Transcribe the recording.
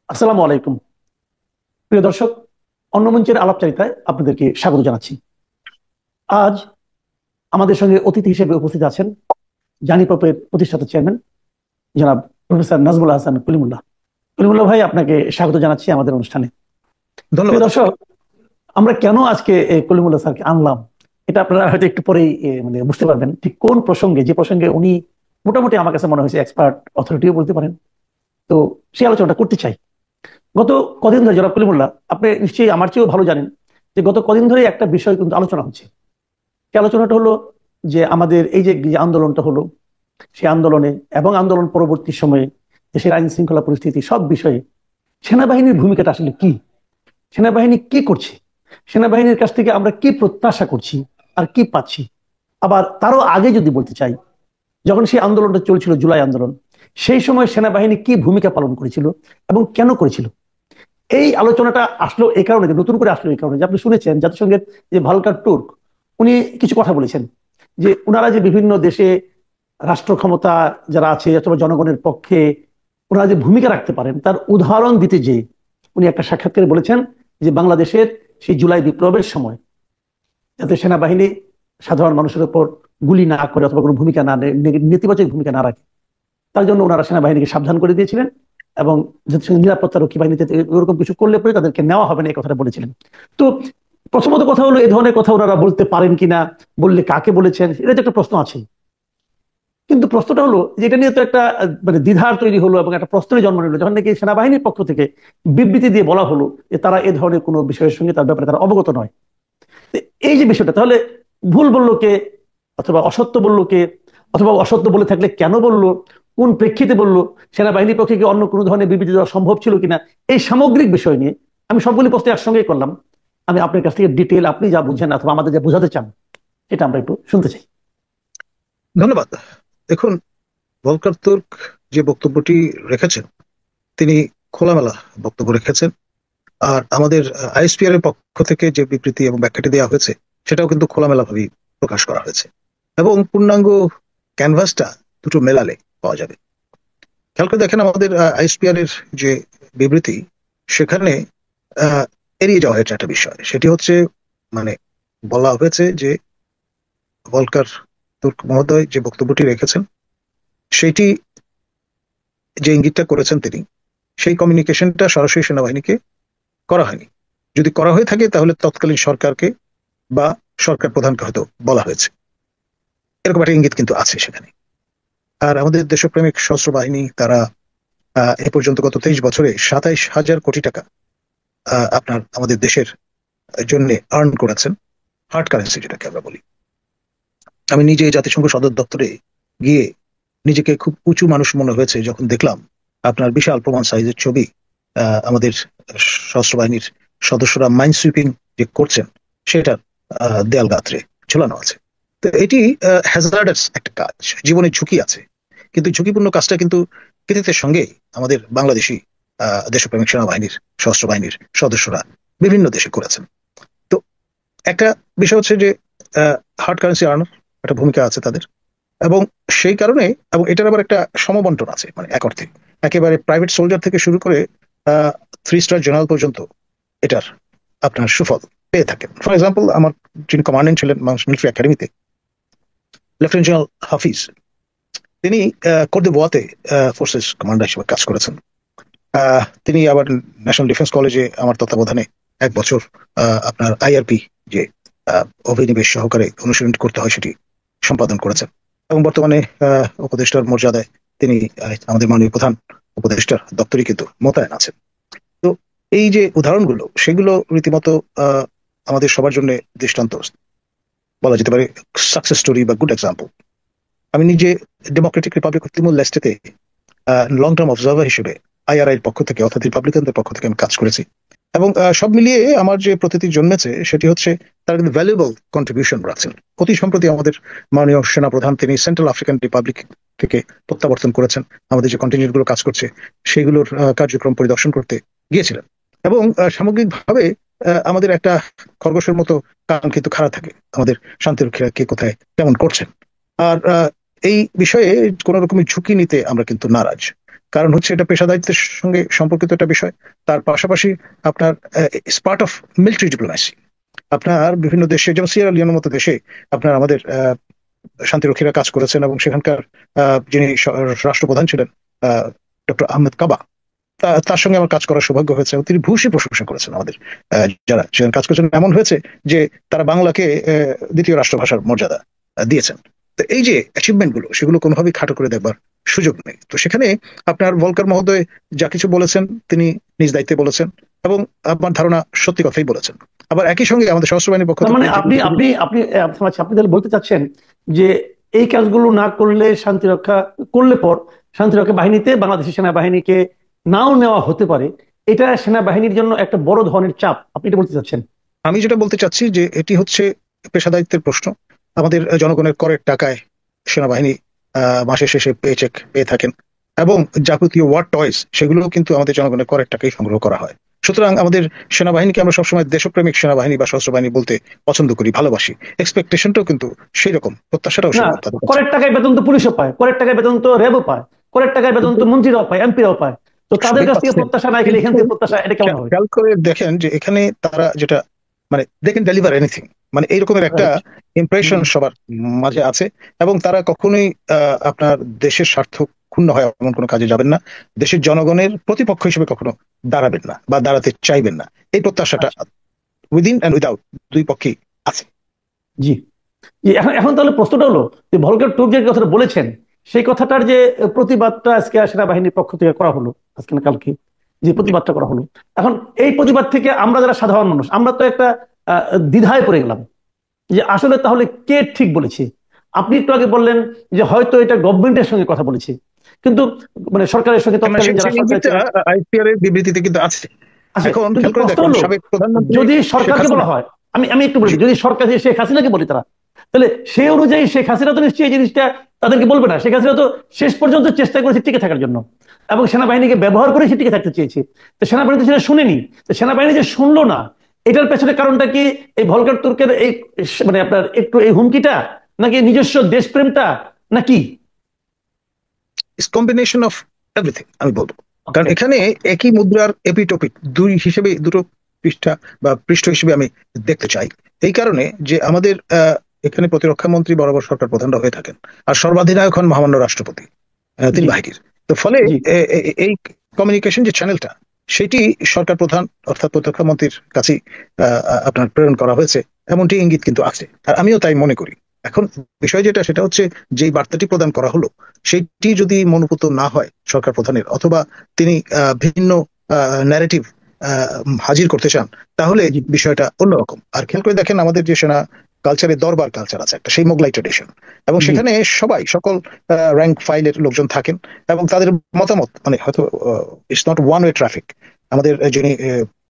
আসসালামু আলাইকুম। প্রিয় দর্শক, অন্যমঞ্চের আলাপচারিতায় আপনাদেরকে স্বাগত জানাচ্ছি। আজ আমাদের সঙ্গে অতিথি হিসেবে উপস্থিত আছেন জানিপপের প্রতিষ্ঠাতা চেয়ারম্যান জনাব প্রফেসর নাজমুল হাসান কলিমুল্লাহ। কলিমুল্লাহ ভাই, আপনাকে স্বাগত জানাচ্ছি আমাদের অনুষ্ঠানে। প্রিয় ধন্যবাদ দর্শক, আপনাকে। আমরা কেন আজকে কলিমুল্লাহ স্যারকে আনলাম, এটা আপনারা হয়তো একটু পরেই মানে বুঝতে পারবেন ঠিক কোন প্রসঙ্গে, যে প্রসঙ্গে উনি মোটামুটি আমার কাছে মনে হয়েছে এক্সপার্ট, অথরিটিও বলতে পারেন। তো সেই আলোচনাটা করতে চাই। গত কদিন ধরে জনাব কলিমুল্লাহ, আপনি নিশ্চয়ই আমার চেয়েও ভালো জানেন যে গত কদিন ধরে একটা বিষয় কিন্তু আলোচনা হচ্ছে। সেই আলোচনাটা হলো যে আমাদের এই যে যে আন্দোলনটা হলো, সেই আন্দোলনে এবং আন্দোলন পরবর্তী সময়ে দেশের আইন শৃঙ্খলা পরিস্থিতি সব বিষয়ে সেনাবাহিনীর ভূমিকাটা আসলে কি, সেনাবাহিনী কি করছে, সেনাবাহিনীর কাছ থেকে আমরা কি প্রত্যাশা করছি আর কি পাচ্ছি। আবার তারও আগে যদি বলতে চাই, যখন সেই আন্দোলনটা চলছিল, জুলাই আন্দোলন, সেই সময় সেনাবাহিনী কি ভূমিকা পালন করেছিল এবং কেন করেছিল। এই আলোচনাটা আসলো এই কারণে, নতুন করে আসলো এই কারণে যে আপনি শুনেছেন জাতিসংঘের যে ভালকার টুর্ক, উনি কিছু কথা বলেছেন যে ওনারা যে বিভিন্ন দেশে রাষ্ট্র ক্ষমতা যারা আছে অথবা জনগণের পক্ষে ওনারা যে ভূমিকা রাখতে পারেন তার উদাহরণ দিতে, যে উনি একটা সাক্ষাৎকারে বলেছেন যে বাংলাদেশের সেই জুলাই বিপ্লবের সময় যাতে সেনাবাহিনী সাধারণ মানুষের উপর গুলি না করে অথবা কোনো ভূমিকা না নেতিবাচক ভূমিকা না রাখে, তার জন্য ওনারা সেনাবাহিনীকে সাবধান করে দিয়েছিলেন এবং জাতিসংঘের নিরাপত্তা রক্ষী বাহিনীতে ওরকম কিছু করলে পরে তাদেরকে নেওয়া হবে না, এই কথাটা বলেছিলেন। তো প্রথমত কথা হলো, এই ধরনের কথা ওনারা বলতে পারেন কিনা, বললে কাকে বলেছেন, এটা তো একটা প্রশ্ন আছে। কিন্তু প্রশ্নটা হলো যে এটা নিয়ে তো একটা মানে দ্বিধার তৈরি হলো এবং একটা প্রশ্নের জন্ম নিল যখন নাকি সেনাবাহিনীর পক্ষ থেকে বিবৃতি দিয়ে বলা হলো যে তারা এ ধরনের কোনো বিষয়ের সঙ্গে তার ব্যাপারে তারা অবগত নয়। তো এই যে বিষয়টা, তাহলে ভুল বললো কে, অথবা অসত্য বললো কে, অথবা অসত্য বলে থাকলে কেন বললো, কোন প্রেক্ষিতে বললো, সেনাবাহিনীর পক্ষে কি অন্য কোনো ধরনের বিবৃতি দেওয়া সম্ভব ছিল কিনা, এই সামগ্রিক বিষয় নিয়ে আমি সবগুলি প্রশ্ন একসঙ্গেই করলাম। আমি আপনার কাছ থেকে ডিটেল, আপনি যা বুঝেন অথবা আমাদের যা বোঝাতে চান, এটা আমরা একটু শুনতে চাই। ধন্যবাদ। দেখুন, ভলকার তুর্ক যে বক্তব্যটি রেখেছেন, তিনি খোলামেলা বক্তব্য রেখেছেন। আর আমাদের আইএসপিআর এর পক্ষ থেকে যে বিবৃতি এবং ব্যাখ্যাটি দেওয়া হয়েছে, সেটাও কিন্তু খোলামেলা ভাবেই প্রকাশ করা হয়েছে এবং পূর্ণাঙ্গ ক্যানভাসটা দুটো মেলালে পাওয়া যাবে। খেয়াল করে দেখেন, আমাদের আইএসপিআর এর যে বিবৃতি, সেখানে আহ, এড়িয়ে যাওয়া হয়েছে একটা বিষয়। সেটি হচ্ছে, মানে, বলা হয়েছে যে ভলকার তুর্ক মহোদয় যে বক্তব্যটি রেখেছেন, সেইটি, যে ইঙ্গিতটা করেছেন তিনি, সেই কমিউনিকেশনটা সরাসরি সেনাবাহিনীকে করা হয়নি। যদি করা হয়ে থাকে তাহলে তৎকালীন সরকারকে বা সরকার প্রধানকে হয়তো বলা হয়েছে, এরকম একটা ইঙ্গিত কিন্তু আছে সেখানে। আর আমাদের দেশপ্রেমিক সশস্ত্র বাহিনী তারা এ পর্যন্ত গত 23 বছরে 27,000 কোটি টাকা আপনার আমাদের দেশের জন্য আর্ন করেছেন, হার্ড কারেন্সি যেটাকে আমরা বলি। আমি নিজে জাতিসংঘ সদর দপ্তরে গিয়ে নিজেকে খুব উঁচু মানুষ মনে হয়েছে যখন দেখলাম আপনার বিশাল প্রমাণ সাইজের ছবি আমাদের সশস্ত্র বাহিনীর সদস্যরা মাইন্ড সুইপিং যে করছেন, সেটার দেয়াল গাত্রে ঝোলানো আছে। তো এটি হ্যাজার্ডাস একটা কাজ, জীবনের ঝুঁকি আছে। কিন্তু ঝুঁকিপূর্ণ কাজটা কিন্তু কৃতিত্বের সঙ্গে আমাদের বাংলাদেশি দেশপ্রেমিক সেনাবাহিনীর সশস্ত্র বাহিনীর সদস্যরা বিভিন্ন দেশে করেছেন। তো একটা বিষয় হচ্ছে যে হার্ড কারেন্সি আর্নার একটা ভূমিকা আছে তাদের, এবং সেই কারণে, এবং এটার আবার একটা সমবন্টন আছে, মানে এক অর্থে একেবারে প্রাইভেট সোলজার থেকে শুরু করে 3 স্টার জেনারেল পর্যন্ত এটার আপনার সুফল পেয়ে থাকেন। ফর এক্সাম্পল, আমার যিনি কমান্ডেন্ট ছিলেন মিলিটারি একাডেমিতে, লেফটেন্যান্ট জেনারেল হাফিজ, তিনি কোর দে বোয়াতে ফোর্সেস কমান্ডার হিসেবে কাজ করেছেন। তিনি আবার ন্যাশনাল ডিফেন্স কলেজে আমার তত্ত্বাবধানে 1 বছর আপনার আইআরপি যে অভিনিবেশ সহকারে অনুশীলন করতে হয় সেটি সম্পাদন করেছেন, এবং বর্তমানে উপদেষ্টার মর্যাদায় তিনি আমাদের মাননীয় প্রধান উপদেষ্টার দপ্তরে কিন্তু মোতায়েন আছেন। তো এই যে উদাহরণগুলো, সেগুলো রীতিমতো আমাদের সবার জন্য দৃষ্টান্ত বলা যেতে পারে, সাকসেস স্টোরি বা গুড এক্সাম্পল। আমি নিজে ডেমোক্রেটিক রিপাবলিক অফ তিমুর লেস্টেতে লং টার্ম অবজার্ভার হিসেবে আইআরআই এর পক্ষ থেকে, অর্থাৎ রিপাবলিকানদের পক্ষ থেকে আমি কাজ করেছি। এবং সব মিলিয়ে আমার যে প্রতীতি জন্মেছে সেটি হচ্ছে তারা কিন্তু ভ্যালুয়েবল কন্ট্রিবিউশন রাখছেন। অতি সম্প্রতি আমাদের মাননীয় সেনাপ্রধান তিনি সেন্ট্রাল আফ্রিকান রিপাবলিক থেকে প্রত্যাবর্তন করেছেন, আমাদের যে কন্টিনজেন্ট গুলো কাজ করছে সেগুলোর কার্যক্রম পরিদর্শন করতে গিয়েছিলেন। এবং সামগ্রিকভাবে আমাদের একটা খরগোশের মতো কান কিন্তু খাড়া থাকে, আমাদের শান্তিরক্ষীরা কে কোথায় কেমন করছেন। আর এই বিষয়ে কোন রকমের ঝুঁকি নিতে আমরা কিন্তু নারাজ। কারণ হচ্ছে এটা পেশাদারিত্বের সঙ্গে সম্পর্কিত একটা বিষয়। তার পাশাপাশি আপনার পার্ট অফ মিলিটারি ডিপ্লোম্যাসি। আপনার বিভিন্ন দেশে, যেমন সিয়েরা লিওনের মতো দেশে আপনার আমাদের শান্তিরক্ষীরা কাজ করেছেন, এবং সেখানকার যিনি রাষ্ট্রপ্রধান ছিলেন ডক্টর আহমেদ কাবা, তার সঙ্গে আমার কাজ করার সৌভাগ্য হয়েছে, এবং তিনি ভূয়সী প্রশংসা করেছেন আমাদের যারা সেখানে কাজ করেছেন। এমন হয়েছে যে তারা বাংলাকে দ্বিতীয় রাষ্ট্রভাষার মর্যাদা দিয়েছেন। তো এই যে অ্যাচিভমেন্ট গুলো, সেগুলো কোনোভাবেই খাটো করে দেখবার সুযোগ নেই। তো সেখানে আপনার ভলকার মহোদয় যা কিছু বলেছেন তিনি নিজ দায়িত্বে বলেছেন, এবং আমার ধারণা সত্যি কথাই বলেছেন। আবার একই সঙ্গে আমাদের সশস্ত্র বাহিনীর পক্ষ তার মানে থেকে আপনি আপনি আপনি আপনি তাহলে বলতে চাচ্ছেন যে এই কাজগুলো না করলে শান্তিরক্ষা করলে পর শান্তিরক্ষা বাহিনীতে বাংলাদেশের সেনাবাহিনীকে নাও নেওয়া হতে পারে, এটা সেনাবাহিনীর জন্য একটা বড় ধরনের চাপ, আপনি এটা বলতে চাচ্ছেন? আমি যেটা বলতে চাচ্ছি যে এটি হচ্ছে পেশাদারিত্বের প্রশ্ন। আমাদের জনগণের করের টাকায় সেনাবাহিনী মাসের শেষে পেচেক পেয়ে থাকেন, এবং যাবতীয় ওয়ার টয়েস সেগুলো কিন্তু আমাদের জনগণের করের টাকায় সংগ্রহ করা হয়। সুতরাং আমাদের সেনাবাহিনীকে আমরা সবসময় দেশপ্রেমিক সেনাবাহিনী বা সশস্ত্র বাহিনী বলতে পছন্দ করি, ভালোবাসি। এক্সপেকটেশনটাও কিন্তু সেই রকম, প্রত্যাশাটাও না, সেই রকম তাদের কাছে। করের টাকায় বেতন তো পুলিশও পায়, করের টাকায় বেতন তো র্যাবও পায়, করের টাকায় বেতন কিন্তু তো মন্ত্রীরাও পায়, এমপিরাও পায়। তো তাদের সবই কাছ থেকে পাচ্ছে, প্রত্যাশা না গেলে এখান কিন্তু থেকে প্রত্যাশা, এটা কেমন হবে? খেয়াল করে দেখেন যে এখানে তারা যেটা মানে দে ক্যান ডেলিভার এনিথিং, মানে এইরকমের একটা রাইট। ইমপ্রেশন সবার মাঝে আছে। এবং তারা কখনোই আপনার দেশের স্বার্থ ক্ষুণ্ণ হয় এমন কোনো কাজে যাবেন না, দেশের জনগণের প্রতিপক্ষ হিসেবে কখনো দাঁড়াবেন না বা দাঁড়াতে চাইবেন না। এই প্রত্যাশাটা আচ্ছা, উইদিন অ্যান্ড উইদাউট দুই পক্ষেই আছে। জি জি। এখন এখন তাহলে প্রশ্নটা হলো যে ভলকার টুর যে কথাটা বলেছেন, সেই কথাটার যে প্রতিবাদটা আজকে সেনাবাহিনীর পক্ষ থেকে করা হলো, আজকে না কালকে যে প্রতিবাদটা করা হলো, এখন এই প্রতিবাদ থেকে আমরা যারা সাধারণ মানুষ, আমরা তো একটা দ্বিধায় পড়ে গেলাম যে আসলে তাহলে কে ঠিক বলেছে। আপনি একটু আগে বললেন যে হয়তো এটা গভর্নমেন্টের সঙ্গে কথা বলেছে, কিন্তু মানে সরকারের সঙ্গে কেননা তৎকালীন যারা সেই সরকার ইঙ্গিতটা ছিলেন আইপিআর এর বিবৃতিতে কিন্তু আছে। আছে। এখন কিন্তু খেয়াল করে প্রশ্ন দেখুন, হলো, সাবেক প্রধানমন্ত্রী যদি শেখ সরকারকে বলা হাসিনা। হয়, আমি আমি একটু বলি, জি, যদি সরকার শেখ হাসিনাকে বলি তারা, তাহলে সেই অনুযায়ী শেখ হাসিনা তো নিশ্চয়ই এই জিনিসটা তাদেরকে বলবে না। শেখ হাসিনা তো শেষ পর্যন্ত চেষ্টা করেছে টিকে থাকার জন্য, এবং সেনাবাহিনীকে ব্যবহার করে সে টিকে থাকতে চেয়েছে। তো সেনাবাহিনী তো সেটা শুনেনি। তো সেনাবাহিনী যে শুনলো না, এটার পেছনে কারণটা কি এই ভলকার তুর্কের এই মানে আপনার একটু এই হুমকিটা, নাকি নিজস্ব দেশপ্রেমটা, নাকি? ইস কম্বিনেশন অফ এভরিথিং আমি বলবো। কারণ ওকে। এখানে একই মুদ্রার এপিটোপিট দুই হিসেবে, দুটো পৃষ্ঠা বা পৃষ্ঠ হিসেবে আমি দেখতে চাই। এই কারণে যে আমাদের এখানে প্রতিরক্ষা মন্ত্রী বরাবর সরকার প্রধানরা হয়ে থাকেন, আর সর্বাধিনায়ক হন মহামান্য রাষ্ট্রপতি তিনি জি বাহিনীর। তো ফলে জি এই কমিউনিকেশন যে চ্যানেলটা, সেটি সরকার প্রধান অর্থাৎ প্রতিরক্ষা মন্ত্রীর কাছেই আপনার প্রেরণ করা হয়েছে, এমনটি ইঙ্গিত কিন্তু আছে, আর আমিও তাই মনে করি। এখন বিষয় যেটা, সেটা হচ্ছে যেই বার্তাটি প্রদান করা হলো সেটি যদি মনোপুত না হয় সরকার প্রধানের, অথবা তিনি ভিন্ন ন্যারেটিভ হাজির করতে চান, তাহলে জি বিষয়টা অন্যরকম। আর খেয়াল করে দেখেন আমাদের যে সেনা কালচারে দরবার কালচার আছে একটা, সেই মোগলাই ট্রেডিশন, এবং জি সেখানে সবাই সকল র্যাঙ্ক ফাইলের লোকজন থাকেন, এবং তাদের মতামত মানে হয়তো it's not one way traffic. আমাদের যিনি